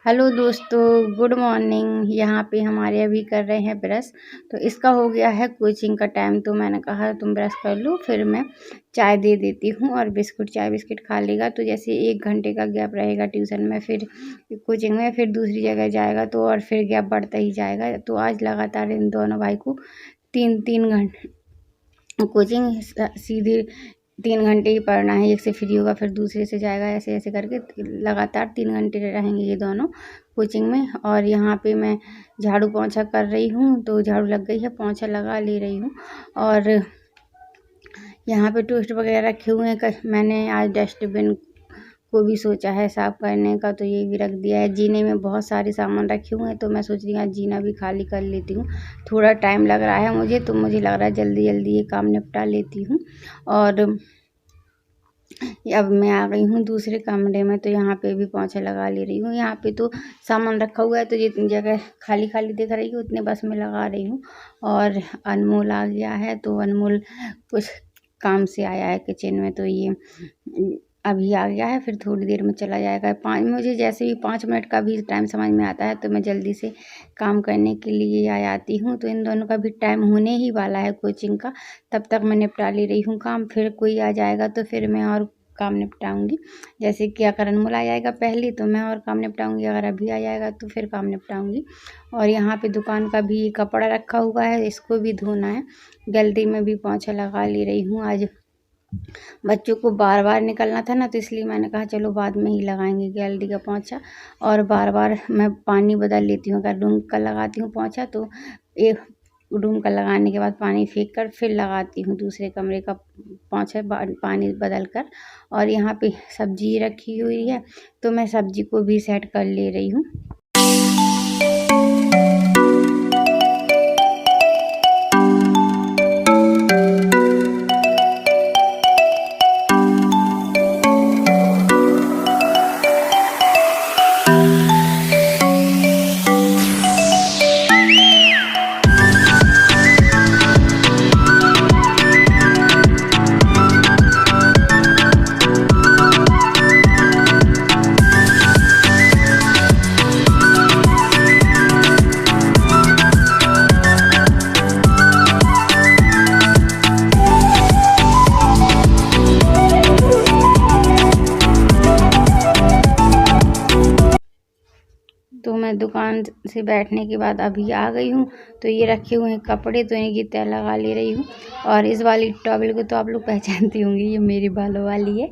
Hello दोस्तों, good morning. यहाँ पे हमारे अभी कर रहे हैं ब्रश। तो इसका हो गया है कोचिंग का टाइम, तो मैंने कहा तुम ब्रश कर लो, फिर मैं चाय दे देती हूँ और बिस्कुट, चाय बिस्किट खा लेगा। तो जैसे 1 घंटे का गैप रहेगा ट्यूशन में, फिर कोचिंग में, फिर दूसरी जगह जाएगा तो और फिर गैप बढ़ता ही जाएगा। तो आज लगातार इन दोनों भाई को 3-3 घंटे कोचिंग सीधे 3 घंटे ही पढ़ना है। एक से फ्री होगा फिर दूसरे से जाएगा, ऐसे ऐसे करके लगातार 3 घंटे रहेंगे ये दोनों कोचिंग में। और यहाँ पे मैं झाड़ू पोंछा कर रही हूँ, तो झाड़ू लग गई है, पोंछा लगा ले रही हूँ। और यहाँ पे टोस्ट वगैरह रखे हुए हैं। मैंने आज डस्टबिन को भी सोचा है साफ़ करने का, तो ये भी रख दिया है। जीने में बहुत सारे सामान रखे हुए हैं, तो मैं सोच रही हूँ आज जीना भी खाली कर लेती हूँ। थोड़ा टाइम लग रहा है मुझे, तो मुझे लग रहा है जल्दी जल्दी ये काम निपटा लेती हूँ। और अब मैं आ गई हूँ दूसरे कमरे में, तो यहाँ पे भी पोंछा लगा ले रही हूँ। यहाँ पे तो सामान रखा हुआ है, तो जितनी जगह खाली खाली दिख रही है उतने बस में लगा रही हूँ। और अनमोल आ गया है, तो अनमोल कुछ काम से आया है किचन में, तो ये अभी आ गया है, फिर थोड़ी देर में चला जाएगा। मुझे जैसे भी 5 मिनट का भी टाइम समझ में आता है, तो मैं जल्दी से काम करने के लिए आ जाती हूँ। तो इन दोनों का भी टाइम होने ही वाला है कोचिंग का, तब तक मैं निपटा ले रही हूँ काम। फिर कोई आ जाएगा तो फिर मैं और काम निपटाऊंगी। जैसे कि अगर अनमोल आ जाएगा पहले, तो मैं और काम निपटाऊंगी। अगर अभी आ जाएगा तो फिर काम निपटाऊंगी। और यहाँ पे दुकान का भी कपड़ा रखा हुआ है, इसको भी धोना है। गैलरी में भी पोंछा लगा ले रही हूँ। आज बच्चों को बार बार निकलना था ना, तो इसलिए मैंने कहा चलो बाद में ही लगाएंगे गैलरी का पोंछा। और बार बार मैं पानी बदल लेती हूँ। अगर रूम का लगाती हूँ पोंछा, तो एक रूम का लगाने के बाद पानी फेंक कर फिर लगाती हूँ दूसरे कमरे का पोंछा, पानी बदल कर। और यहाँ पे सब्जी रखी हुई है, तो मैं सब्जी को भी सेट कर ले रही हूँ। तो मैं दुकान से बैठने के बाद अभी आ गई हूँ, तो ये रखे हुए हैं कपड़े, तो इनकी तह लगा ले रही हूँ। और इस वाली टॉवल को तो आप लोग पहचानती होंगी, ये मेरी बालों वाली है।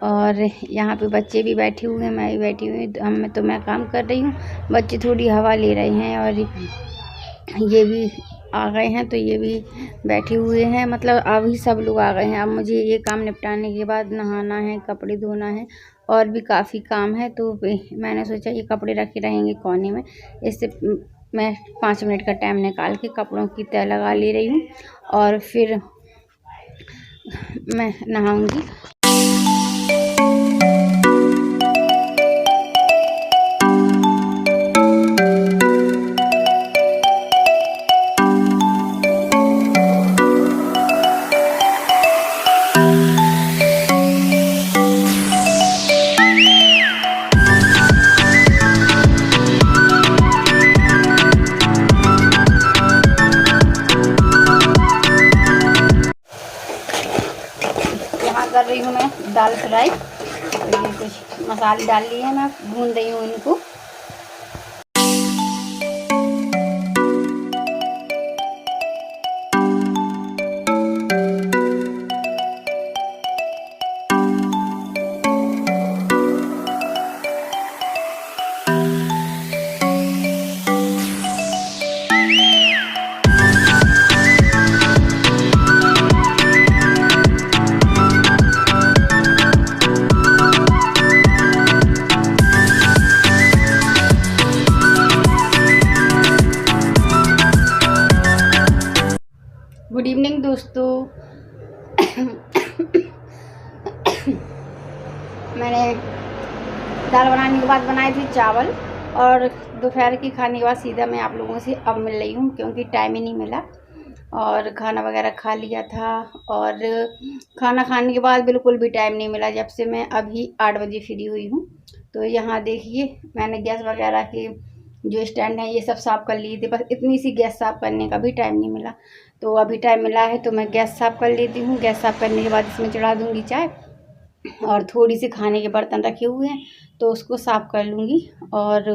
और यहाँ पे बच्चे भी बैठे हुए हैं, मैं भी बैठी हुई हूँ। तो मैं काम कर रही हूँ, बच्चे थोड़ी हवा ले रहे हैं। और ये भी आ गए हैं, तो ये भी बैठे हुए हैं। मतलब अभी सब लोग आ गए हैं। अब मुझे ये काम निपटाने के बाद नहाना है, कपड़े धोना है, और भी काफ़ी काम है। तो मैंने सोचा ये कपड़े रखे रहेंगे कोने में, इससे मैं 5 मिनट का टाइम निकाल के कपड़ों की तह लगा ले रही हूँ। और फिर मैं नहाऊंगी। कर रही हूँ मैं दाल फ्राई। तो ये कुछ मसाले डाल लिए हैं, मैं भून रही हूँ इनको। गुड इवनिंग दोस्तों। मैंने दाल बनाने के बाद बनाए थे चावल, और दोपहर की खाने के बाद सीधा मैं आप लोगों से अब मिल रही हूँ, क्योंकि टाइम ही नहीं मिला। और खाना वगैरह खा लिया था, और खाना खाने के बाद बिल्कुल भी टाइम नहीं मिला। जब से मैं अभी 8 बजे फ्री हुई हूँ, तो यहाँ देखिए मैंने गैस वगैरह के जो स्टैंड है ये सब साफ़ कर लिए थे, बस इतनी सी गैस साफ़ करने का भी टाइम नहीं मिला। तो अभी टाइम मिला है तो मैं गैस साफ़ कर लेती हूँ। गैस साफ़ करने के बाद इसमें चढ़ा दूँगी चाय, और थोड़ी सी खाने के बर्तन रखे हुए हैं तो उसको साफ़ कर लूँगी। और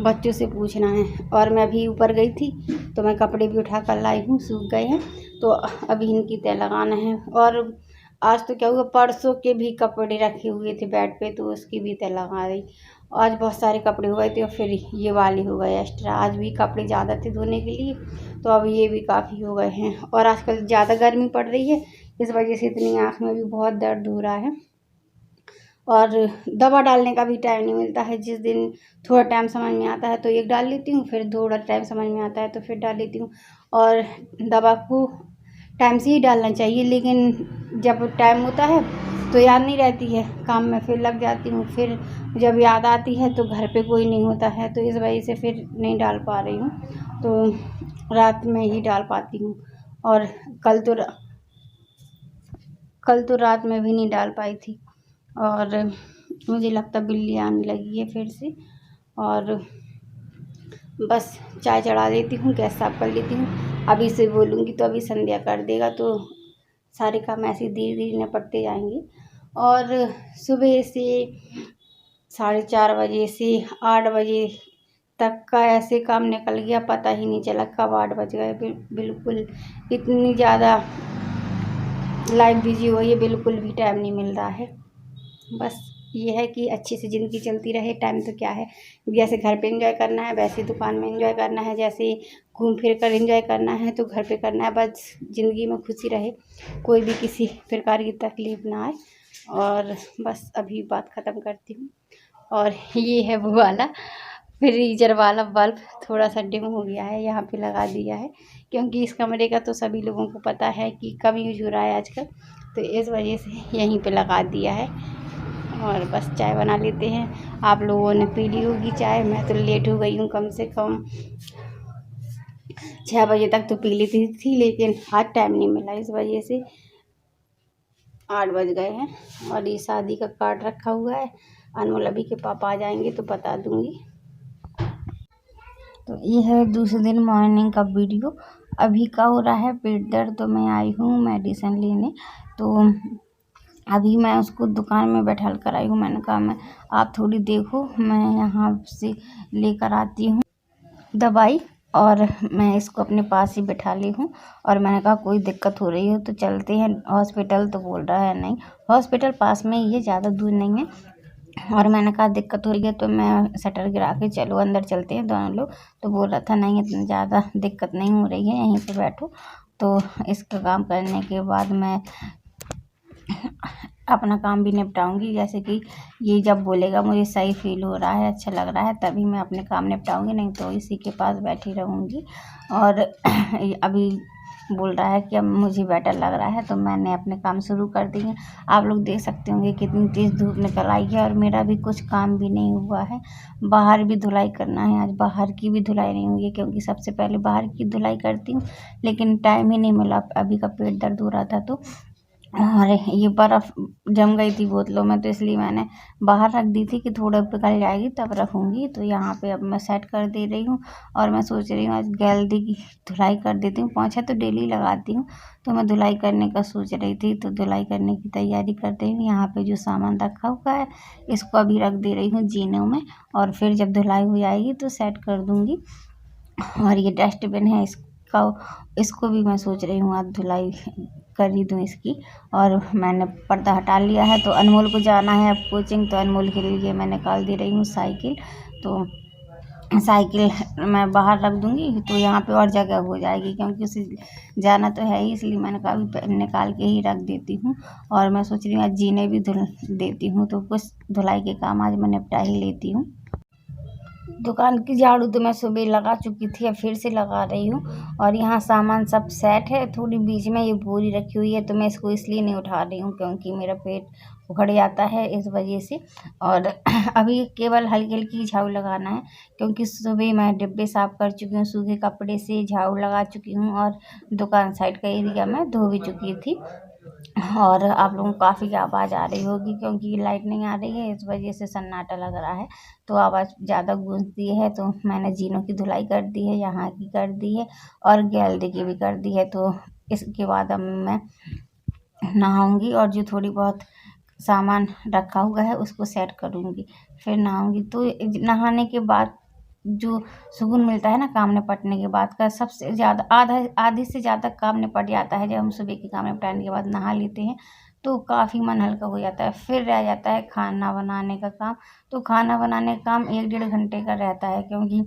बच्चों से पूछना है। और मैं अभी ऊपर गई थी तो मैं कपड़े भी उठा कर लाई हूँ, सूख गए हैं तो अभी इनकी तह लगाना है। और आज तो क्या हुआ, परसों के भी कपड़े रखे हुए थे बेड पे तो उसकी भी तह लगा दी। आज बहुत सारे कपड़े हो गए थे और फिर ये वाले हो गए एक्स्ट्रा। आज भी कपड़े ज़्यादा थे धोने के लिए तो अब ये भी काफ़ी हो गए हैं। और आजकल ज़्यादा गर्मी पड़ रही है, इस वजह से इतनी आँख में भी बहुत दर्द हो रहा है। और दवा डालने का भी टाइम नहीं मिलता है। जिस दिन थोड़ा टाइम समझ में आता है तो एक डाल लेती हूँ, फिर थोड़ा टाइम समझ में आता है तो फिर डाल लेती हूँ। और दवा को टाइम से ही डालना चाहिए, लेकिन जब टाइम होता है तो याद नहीं रहती है, काम में फिर लग जाती हूँ। फिर जब याद आती है तो घर पे कोई नहीं होता है तो इस वजह से फिर नहीं डाल पा रही हूँ, तो रात में ही डाल पाती हूँ। और कल तो रात में भी नहीं डाल पाई थी। और मुझे लगता बिल्ली आने लगी है फिर से। और बस चाय चढ़ा देती हूँ, गैस साफ़ कर लेती हूँ। अभी से बोलूँगी तो अभी संध्या कर देगा तो सारे काम ऐसे धीरे धीरे निपटते जाएंगे। और सुबह से 4:30 बजे से 8 बजे तक का ऐसे काम निकल गया, पता ही नहीं चला कब 8 बज गए। बिल्कुल इतनी ज़्यादा लाइफ बिजी हो, ये बिल्कुल भी टाइम नहीं मिल रहा है। बस ये है कि अच्छे से ज़िंदगी चलती रहे। टाइम तो क्या है, जैसे घर पे एंजॉय करना है वैसे दुकान में एंजॉय करना है, जैसे घूम फिर कर एंजॉय करना है तो घर पे करना है। बस ज़िंदगी में खुशी रहे, कोई भी किसी प्रकार की तकलीफ़ ना आए। और बस अभी बात ख़त्म करती हूँ। और ये है वो वाला फ्रीजर वाला बल्ब, थोड़ा सा डिम हो गया है, यहाँ पे लगा दिया है क्योंकि इस कमरे का तो सभी लोगों को पता है कि कम यूज हो रहा है आजकल, तो इस वजह से यहीं पे लगा दिया है। और बस चाय बना लेते हैं। आप लोगों ने पी ली होगी चाय, मैं तो लेट हो गई हूँ, कम से कम 6 बजे तक तो पी लेती थी, लेकिन आज टाइम नहीं मिला इस वजह से 8 बज गए हैं। और ये शादी का कार्ड रखा हुआ है, अनमोल अभी के पापा आ जाएंगे तो बता दूंगी। तो ये है दूसरे दिन मॉर्निंग का वीडियो। अभी का हो रहा है पेट दर्द, तो मैं आई हूँ मेडिसिन लेने। तो अभी मैं उसको दुकान में बैठा कर आई हूँ। मैंने कहा मैं आप थोड़ी देखो, मैं यहाँ से लेकर आती हूँ दवाई। और मैं इसको अपने पास ही बैठा ली हूँ। और मैंने कहा कोई दिक्कत हो रही हो तो चलते हैं हॉस्पिटल, तो बोल रहा है नहीं, हॉस्पिटल पास में ही है, ज़्यादा दूर नहीं है। और मैंने कहा दिक्कत हो रही है तो मैं शटर गिरा के चलो अंदर चलते हैं दोनों लोग। तो बोल रहा था नहीं इतनी ज़्यादा दिक्कत नहीं हो रही है, यहीं पे बैठो। तो इसका काम करने के बाद मैं अपना काम भी निपटाऊंगी। जैसे कि ये जब बोलेगा मुझे सही फील हो रहा है, अच्छा लग रहा है, तभी मैं अपने काम निपटाऊंगी, नहीं तो इसी के पास बैठी रहूंगी। और अभी बोल रहा है कि अब मुझे बेटर लग रहा है तो मैंने अपने काम शुरू कर दिए। आप लोग देख सकते होंगे कितनी तेज़ धूप निकल आई है और मेरा भी कुछ काम भी नहीं हुआ है। बाहर भी धुलाई करना है, आज बाहर की भी धुलाई नहीं हुई है क्योंकि सबसे पहले बाहर की धुलाई करती हूँ, लेकिन टाइम ही नहीं मिला। अभी का पेट दर्द हो रहा था तो और ये बर्फ़ जम गई थी बोतलों में, तो इसलिए मैंने बाहर रख दी थी कि थोड़ा पिघल जाएगी तब रखूँगी। तो यहाँ पे अब मैं सेट कर दे रही हूँ। और मैं सोच रही हूँ आज गैलरी की धुलाई कर देती हूँ, पोंछा तो डेली लगाती हूँ, तो मैं धुलाई करने का सोच रही थी, तो धुलाई करने की तैयारी कर रही हूँ। यहाँ पे जो सामान रखा हुआ है इसको अभी रख दे रही हूँ जीनों में, और फिर जब धुलाई हो जाएगी तो सेट कर दूँगी। और ये डस्टबिन है, इसको भी मैं सोच रही हूँ आज धुलाई कर ही दूँ इसकी। और मैंने पर्दा हटा लिया है। तो अनमोल को जाना है अब कोचिंग, तो अनमोल के लिए मैं निकाल दे रही हूँ साइकिल। तो साइकिल मैं बाहर रख दूँगी तो यहाँ पे और जगह हो जाएगी, क्योंकि उसे जाना तो है ही, इसलिए मैंने कहा अभी निकाल के ही रख देती हूँ। और मैं सोच रही हूँ आज जीने भी धुल देती हूँ, तो कुछ धुलाई के काम आज मैं निपटा ही लेती हूँ। दुकान की झाड़ू तो मैं सुबह लगा चुकी थी, अब फिर से लगा रही हूँ। और यहाँ सामान सब सेट है, थोड़ी बीच में ये बोरी रखी हुई है तो मैं इसको इसलिए नहीं उठा रही हूँ क्योंकि मेरा पेट उखड़ जाता है इस वजह से। और अभी केवल हल्की हल्की झाड़ू लगाना है, क्योंकि सुबह मैं डिब्बे साफ़ कर चुकी हूँ, सूखे कपड़े से झाड़ू लगा चुकी हूँ और दुकान साइड का एरिया मैं धो भी चुकी थी। और आप लोगों को काफ़ी आवाज़ आ रही होगी क्योंकि लाइट नहीं आ रही है, इस वजह से सन्नाटा लग रहा है, तो आवाज़ ज़्यादा गूंजती है। तो मैंने जीनों की धुलाई कर दी है, यहाँ की कर दी है और गैलरी की भी कर दी है। तो इसके बाद अब मैं नहाऊंगी और जो थोड़ी बहुत सामान रखा हुआ है उसको सेट करूंगी, फिर नहाऊंगी। तो नहाने के बाद जो सुकून मिलता है ना काम निपटने के बाद का, सबसे ज़्यादा आधे से ज़्यादा काम निपट जाता है जब हम सुबह के काम निपटाने के बाद नहा लेते हैं, तो काफ़ी मन हल्का हो जाता है। फिर रह जाता है खाना बनाने का काम। तो खाना बनाने का काम 1-1.5 घंटे का रहता है, क्योंकि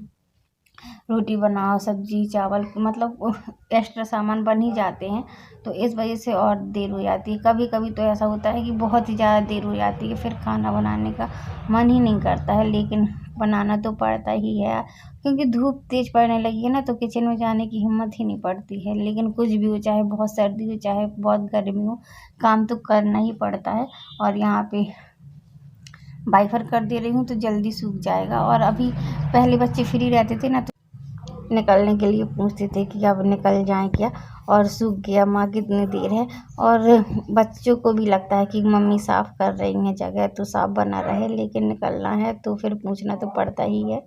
रोटी बनाओ, सब्जी चावल, मतलब एक्स्ट्रा सामान बन ही जाते हैं, तो इस वजह से और देर हो जाती है। कभी कभी तो ऐसा होता है कि बहुत ही ज़्यादा देर हो जाती है, फिर खाना बनाने का मन ही नहीं करता है, लेकिन बनाना तो पड़ता ही है, क्योंकि धूप तेज पड़ने लगी है ना, तो किचन में जाने की हिम्मत ही नहीं पड़ती है। लेकिन कुछ भी हो, चाहे बहुत सर्दी हो चाहे बहुत गर्मी हो, काम तो करना ही पड़ता है। और यहाँ पे वाइपर कर दे रही हूँ तो जल्दी सूख जाएगा। और अभी पहले बच्चे फ्री रहते थे ना, तो निकलने के लिए पूछते थे कि अब निकल जाएं क्या, और सूख गया माँ कितनी देर है। और बच्चों को भी लगता है कि मम्मी साफ़ कर रही हैं जगह तो साफ़ बना रहे, लेकिन निकलना है तो फिर पूछना तो पड़ता ही है।